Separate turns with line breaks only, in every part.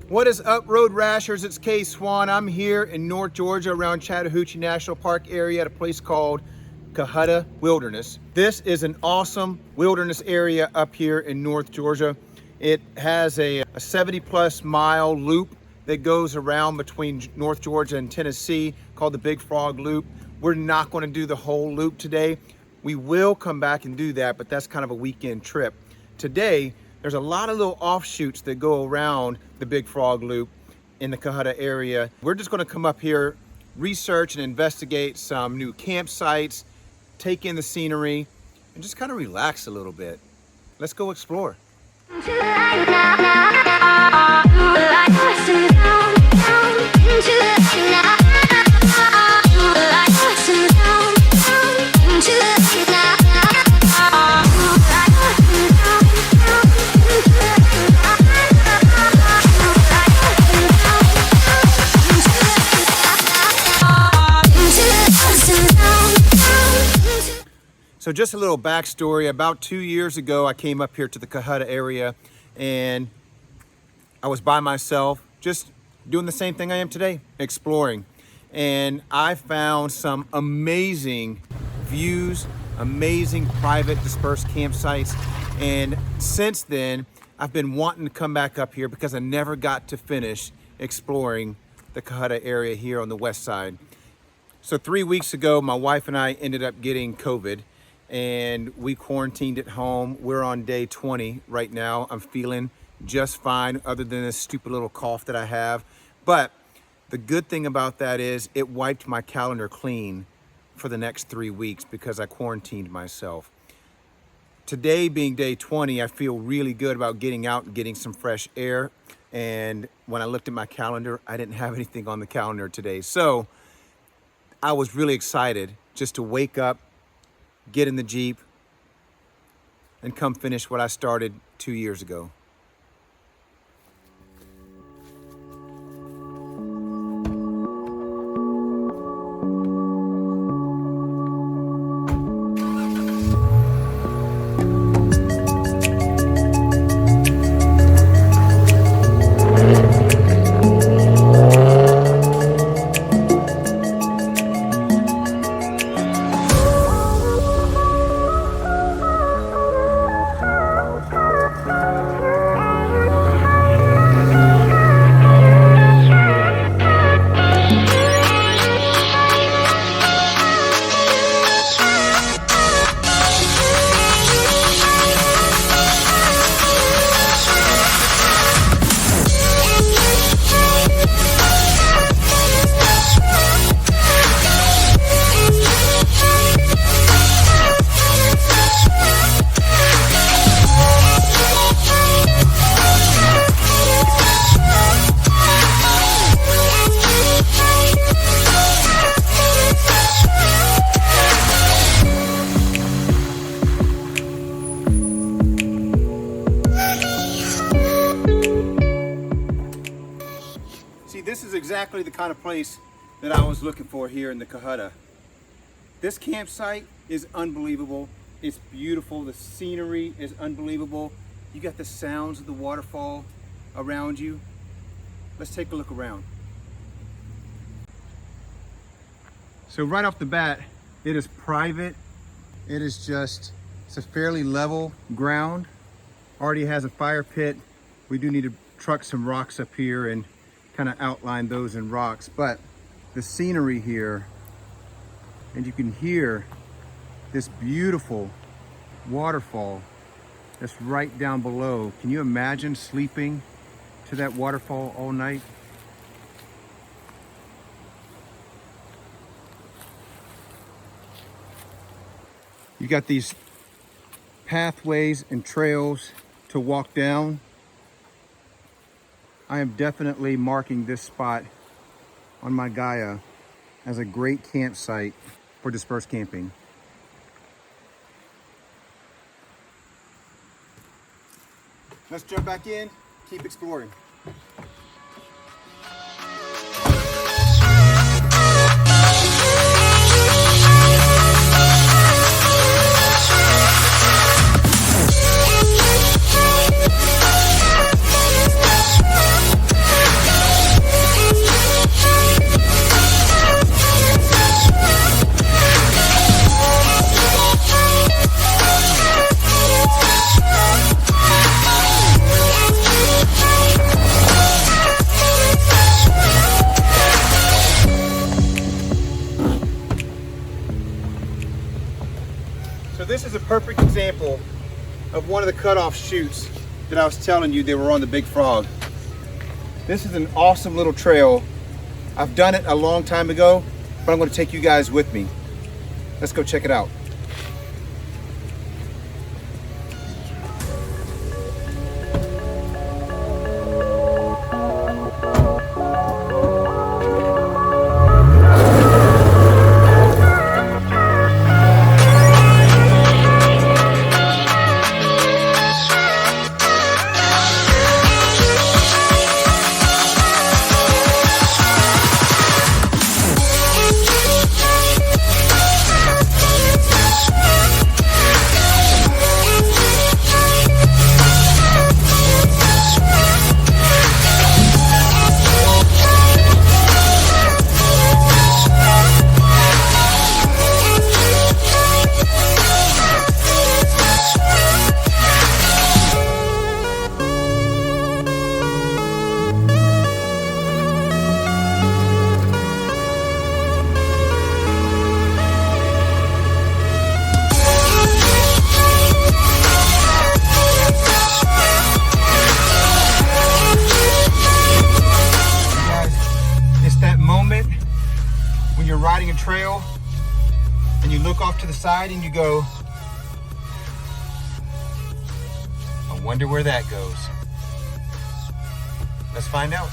What is up, Road Rashers? It's K Swan. I'm here in North Georgia around Chattahoochee National Park area at a place called Cohutta Wilderness. This is an awesome wilderness area up here in North Georgia. It has a 70+ mile loop that goes around between North Georgia and Tennessee called the Big Frog Loop. We're not going to do the whole loop today. We will come back and do that, but that's kind of a weekend trip. Today, there's a lot of little offshoots that go around the Big Frog Loop in the Cohutta area. We're just going to come up here, research and investigate some new campsites, take in the scenery, and just kind of relax a little bit. Let's go explore. So just a little backstory. About 2 years ago, I came up here to the Cohutta area and I was by myself, just doing the same thing I am today, exploring. And I found some amazing views, amazing private dispersed campsites. And since then, I've been wanting to come back up here because I never got to finish exploring the Cohutta area here on the west side. So 3 weeks ago, my wife and I ended up getting COVID and we quarantined at home. We're on day 20 right now. I'm feeling just fine other than this stupid little cough that I have. But the good thing about that is it wiped my calendar clean for the next 3 weeks because I quarantined myself. Today being day 20, I feel really good about getting out and getting some fresh air. And when I looked at my calendar, I didn't have anything on the calendar today. So I was really excited just to wake up, get in the Jeep, and come finish what I started 2 years ago. This is exactly the kind of place that I was looking for here in the Cohutta. This campsite is unbelievable. It's beautiful. The scenery is unbelievable. You got the sounds of the waterfall around you. Let's take a look around. So right off the bat, it is private. It is it's a fairly level ground. Already has a fire pit. We do need to truck some rocks up here and kind of outline those in rocks, but the scenery here, and you can hear this beautiful waterfall that's right down below. Can you imagine sleeping to that waterfall all night? You got these pathways and trails to walk down. I am definitely marking this spot on my Gaia as a great campsite for dispersed camping. Let's jump back in, keep exploring. a perfect example of one of the cutoff chutes that I was telling you they were on the Big Frog. This is an awesome little trail. I've done it a long time ago, but I'm going to take you guys with me. Let's go check it out. You're riding a trail and you look off to the side and you go, I wonder where that goes. Let's find out.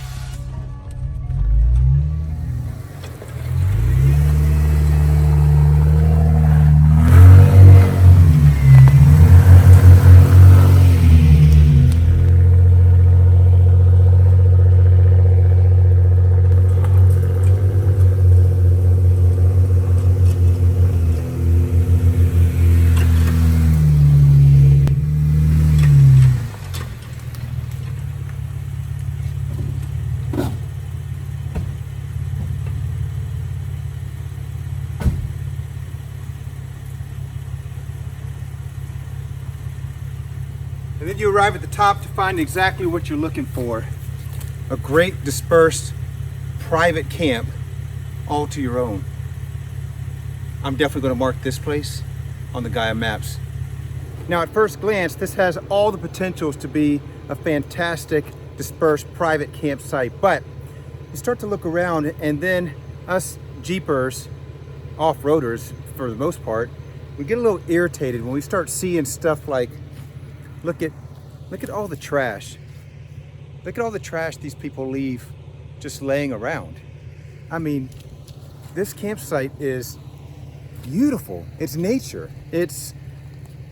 And then you arrive at the top to find exactly what you're looking for. A great dispersed private camp all to your own. I'm definitely going to mark this place on the Gaia maps. Now at first glance, this has all the potentials to be a fantastic dispersed private campsite, but you start to look around and then us Jeepers, off-roaders for the most part, we get a little irritated when we start seeing stuff like, look at all the trash. Look at all the trash these people leave just laying around. I mean, this campsite is beautiful. It's nature. It's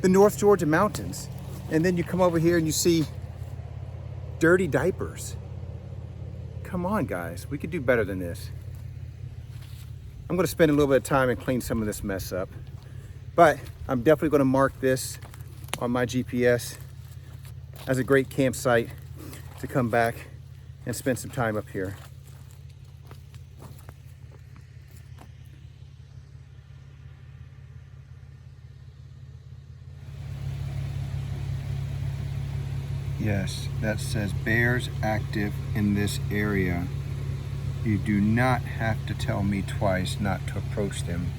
the North Georgia mountains. And then you come over here and you see dirty diapers. Come on, guys. We could do better than this. I'm going to spend a little bit of time and clean some of this mess up. But I'm definitely going to mark this on my GPS as a great campsite to come back and spend some time up here. Yes, that says bears active in this area. You do not have to tell me twice not to approach them.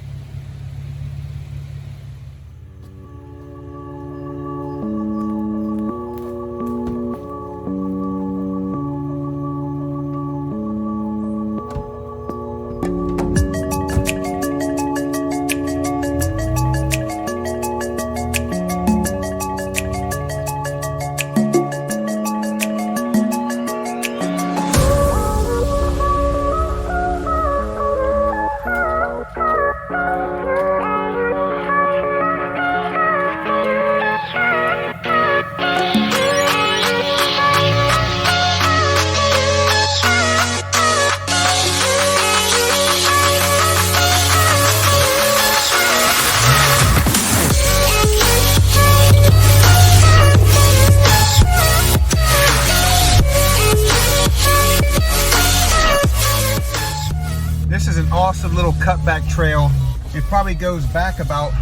This is an awesome little cutback trail. It probably goes back about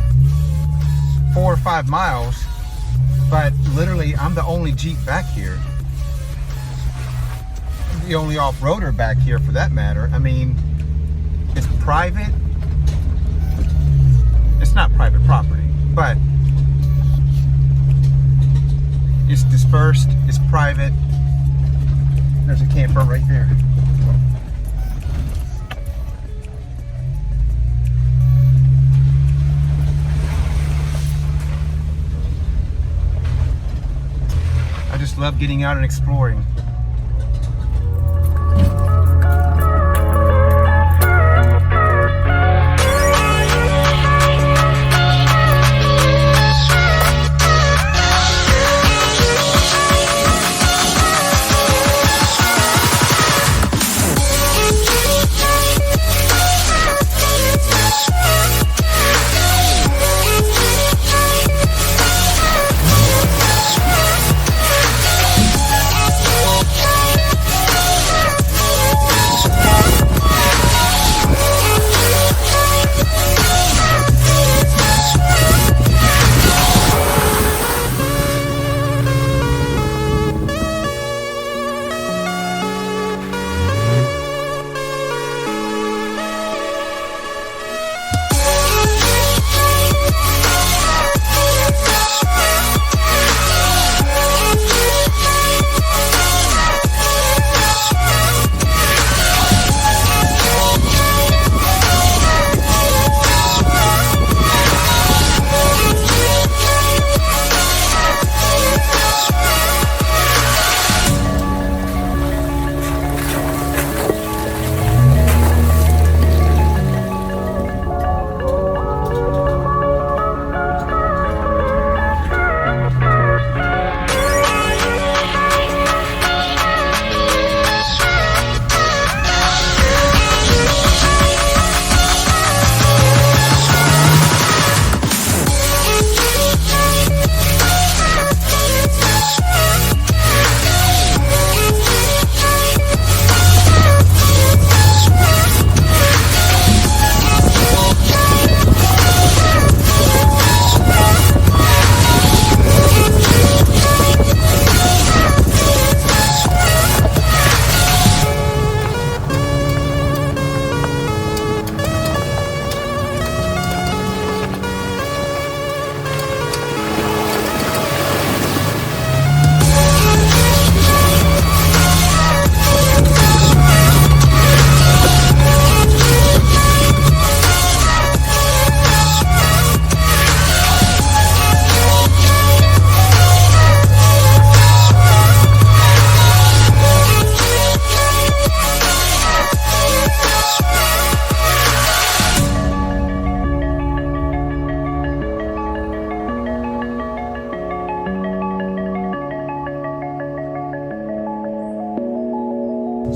4 or 5 miles, but literally I'm the only Jeep back here. The only off-roader back here for that matter. I mean, it's private. It's not private property, but It's dispersed, it's private. There's a camper right there. I just love getting out and exploring.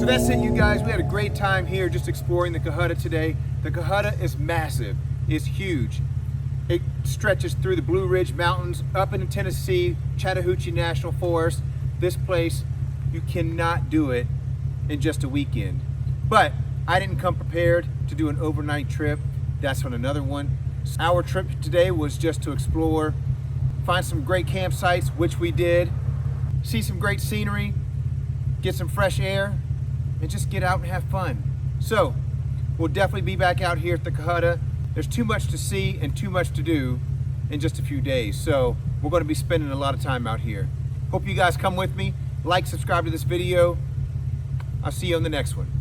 So that's it, you guys. We had a great time here just exploring the Cohutta today. The Cohutta is massive. It's huge. It stretches through the Blue Ridge Mountains, up into Tennessee, Chattahoochee National Forest. This place, you cannot do it in just a weekend. But I didn't come prepared to do an overnight trip. That's on another one. Our trip today was just to explore, find some great campsites, which we did, see some great scenery, get some fresh air, and just get out and have fun. So we'll definitely be back out here at the Cohutta. There's too much to see and too much to do in just a few days. So we're going to be spending a lot of time out here. Hope you guys come with me. Like, subscribe to this video. I'll see you on the next one.